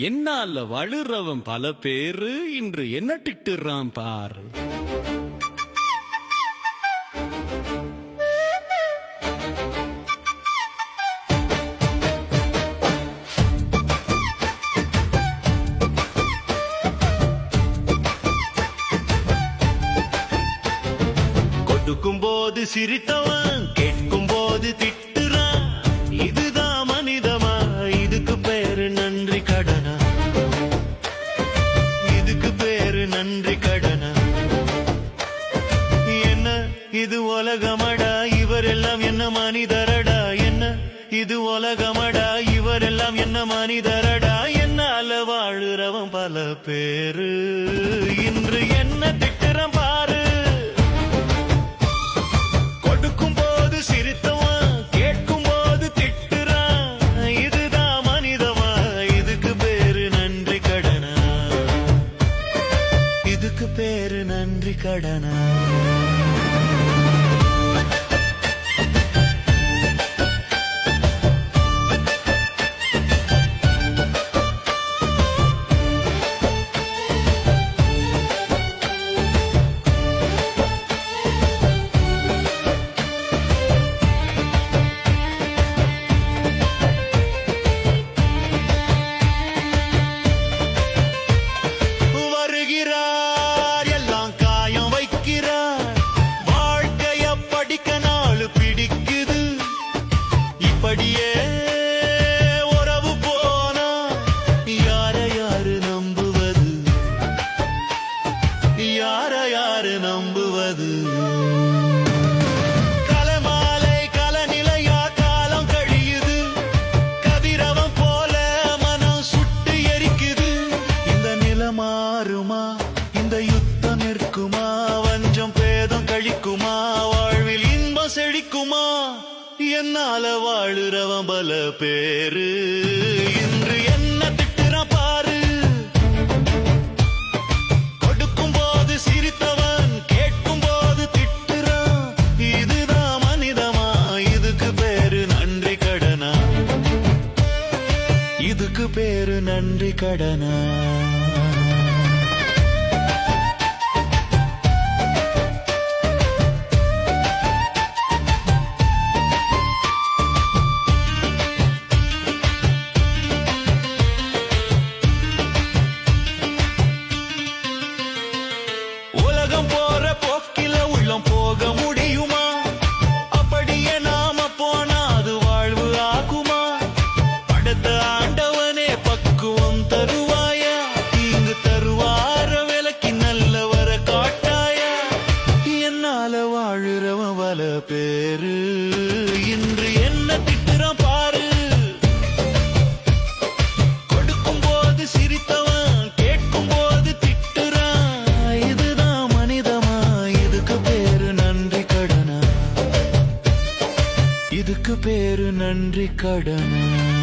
என்னால வழுறவன் பல பேரு இன்று என்ன திட்டுறான் பாரு. கொடுக்கும் போது சிரித்தவன் கேட்கும் போது திட்டுறான். இதுதான் மனிதமா? இதுக்கு பேரு நன்றி கடனா? இதுக்கு பேரு நன்றி கடனா? என்ன இது உலகமடா, இவரெல்லாம் என்ன மனிதரடா? என்ன இது உலகமடா, இவரெல்லாம் என்ன மனிதரடா? என்னால வாழுறவன் பல பேரு இன்று என்ன திட்டுறான் பாரு. பேரு நன்றி கடனா? உறவு போனா யார யாரு நம்புவது? யார யாரு நம்புவது? கலமாலை கலநிலையா காலம் கழியுது. கதிரவன் போல மனம் சுட்டு எரிக்குது. இந்த நிலமாறுமா? இந்த யுத்தம் நிற்குமா? வஞ்சம் பேதம் கழிக்குமா? வாழ்வில் இன்பம் செழிக்குமா? என்னால வாழுறவன் பல பேரு இன்று என்ன திட்டுறான் பாரு. கொடுக்கும் போது சிரித்தவன் கேட்கும் போது திட்டுறான். இதுதான் மனிதமா? இதுக்கு பேரு நன்றி கடனா? இதுக்கு பேரு நன்றி கடனா? போற போக்கில உள்ளம் போக முடியுமா? அப்படியே நாம போனா அது வாழ்வு ஆகுமா? அடுத்த ஆண்டவனே பக்குவம் தருவாயா? தீங்கு தருவார விலக்கி நல்லவர காட்டாயா? என்னால வாழுறவன் பல பேரு இன்று என்ன திட்டுறான் பாரு. கொடுக்கும் போது சிரித்தவன் கேட்கும் போது திட்டுறான். இதுக்கு பேரு நன்றி கடனா?